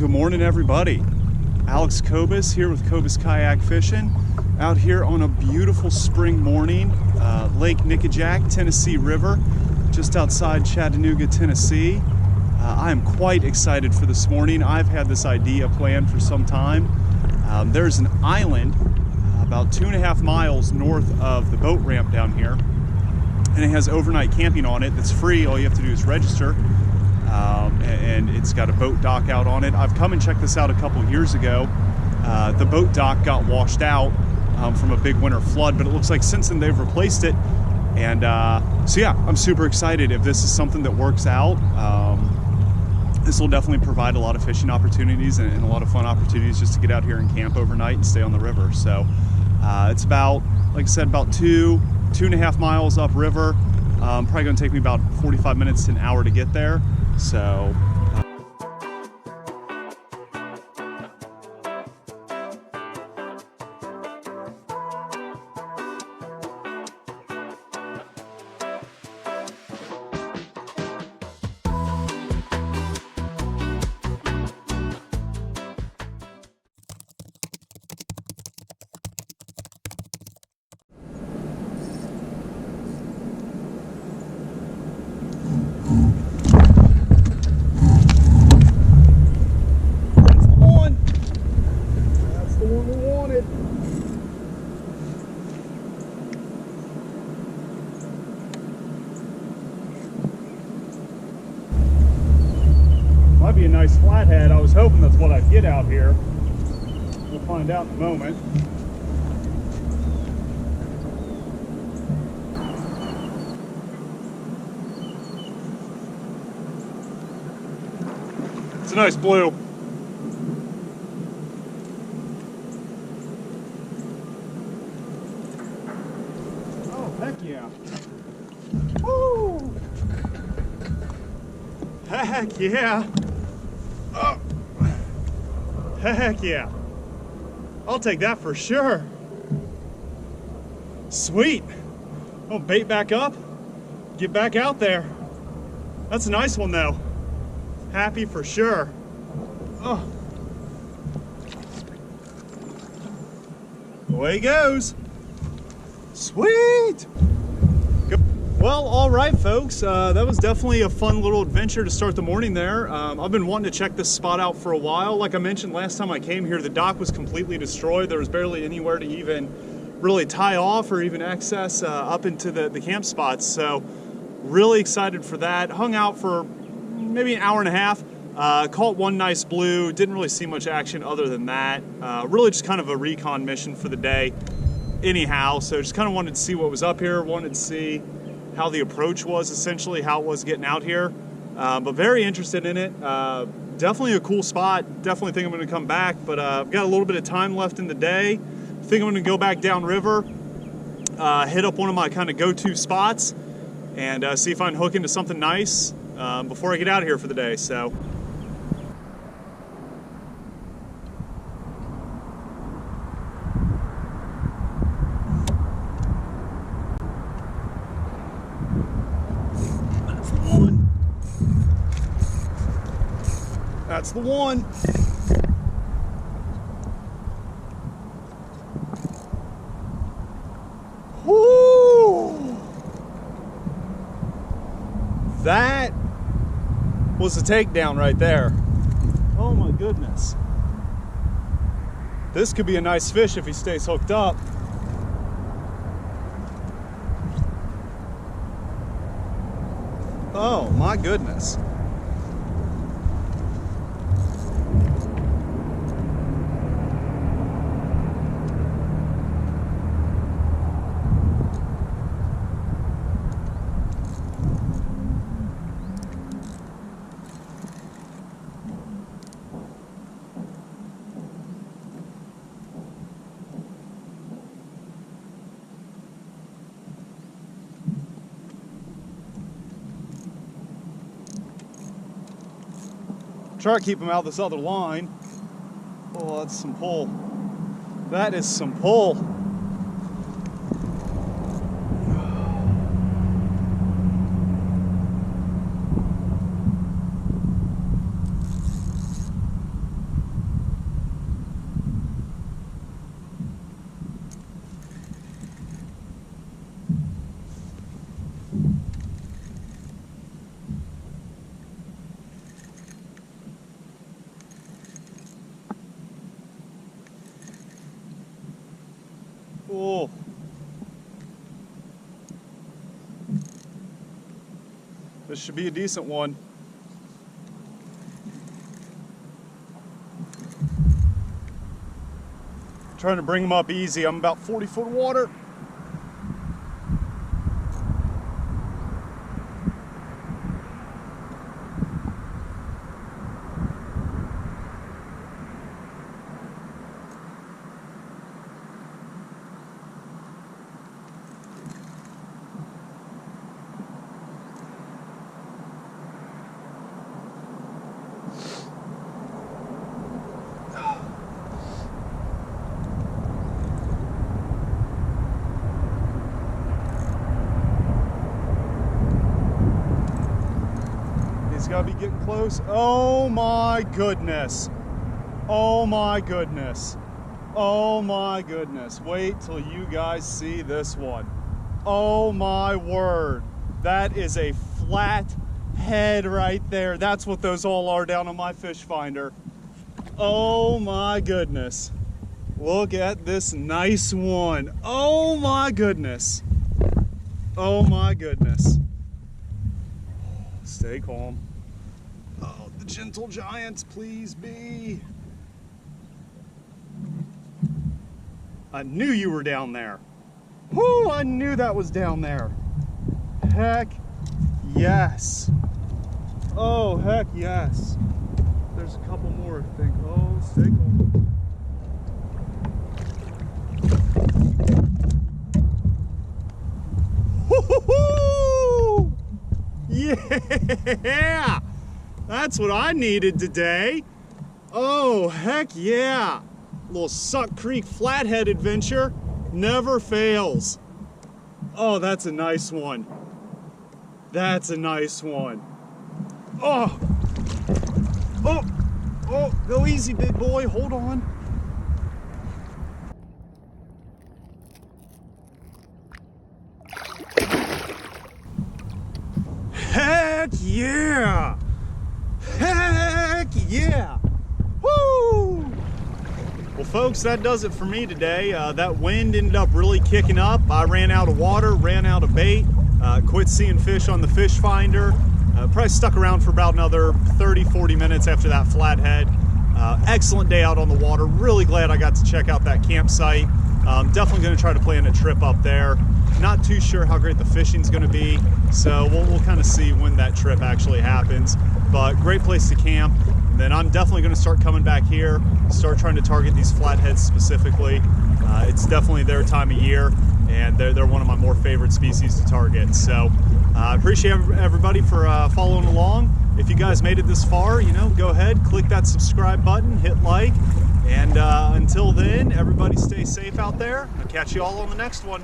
Good morning, everybody. Alex Kobus here with Kobus Kayak Fishing, out here on a beautiful spring morning, Lake Nickajack, Tennessee River, just outside Chattanooga, Tennessee. I am quite excited for this morning. I've had this idea planned for some time. There's an island about 2.5 miles north of the boat ramp down here, and it has overnight camping on it that's free. All you have to do is register. And it's got a boat dock out on it. I've come and checked this out a couple years ago. The boat dock got washed out from a big winter flood, but it looks like since then they've replaced it. And so yeah, I'm super excited if this is something that works out. This will definitely provide a lot of fishing opportunities and a lot of fun opportunities just to get out here and camp overnight and stay on the river. So it's about, like I said, about 2.5 miles upriver. Probably gonna take me about 45 minutes to an hour to get there. So might be a nice flathead. I was hoping that's what I'd get out here. We'll find out in a moment. It's a nice blue. Oh, heck yeah. Woo! Heck yeah. Oh. Heck yeah. I'll take that for sure. Sweet. I'll bait back up, get back out there. That's a nice one though. Happy for sure. Oh. Away he goes. Sweet. Well, all right, folks, that was definitely a fun little adventure to start the morning there. I've been wanting to check this spot out for a while. Like I mentioned last time I came here, the dock was completely destroyed. There was barely anywhere to even really tie off or even access up into the camp spots. So really excited for that. Hung out for maybe an hour and a half. Caught one nice blue. Didn't really see much action other than that. Really just kind of a recon mission for the day anyhow. So just kind of wanted to see what was up here. Wanted to see how the approach was, essentially how it was getting out here, but very interested in it. Definitely a cool spot. Definitely think I'm going to come back, but I've got a little bit of time left in the day. Think I'm going to go back downriver, hit up one of my kind of go-to spots, and see if I can hook into something nice before I get out of here for the day. So. That's the one. Woo! That was a takedown right there. Oh my goodness. This could be a nice fish if he stays hooked up. Oh my goodness. Try to keep him out this other line. Oh, that's some pull. That is some pull. This should be a decent one. Trying to bring them up easy. I'm about 40 foot of water. Gotta be getting close. Oh my goodness. Oh my goodness. Oh my goodness. Wait till you guys see this one. Oh my word. That is a flathead right there. That's what those all are down on my fish finder. Oh my goodness. Look at this nice one. Oh my goodness. Oh my goodness. Stay calm. Oh, the gentle giants, please be. I knew you were down there. Whoo, I knew that was down there. Heck yes. Oh, heck yes. There's a couple more, I think. Oh, stay calm. Woo-hoo-hoo! Yeah! That's what I needed today. Oh, heck yeah. Little Suck Creek Flathead adventure never fails. Oh, that's a nice one. That's a nice one. Oh, oh, oh, go easy, big boy. Hold on. Heck yeah. Heck yeah! Woo! Well, folks, that does it for me today. That wind ended up really kicking up. I ran out of water, ran out of bait, quit seeing fish on the fish finder. Probably stuck around for about another 30-40 minutes after that flathead. Excellent day out on the water. Really glad I got to check out that campsite. Definitely going to try to plan a trip up there. Not too sure how great the fishing's going to be, so we'll kind of see when that trip actually happens. But great place to camp. And then I'm definitely going to start coming back here, start trying to target these flatheads specifically. It's definitely their time of year, and they're one of my more favorite species to target. So I appreciate everybody for following along. If you guys made it this far, you know, go ahead, click that subscribe button, hit like, and until then, everybody stay safe out there. I'll catch you all on the next one.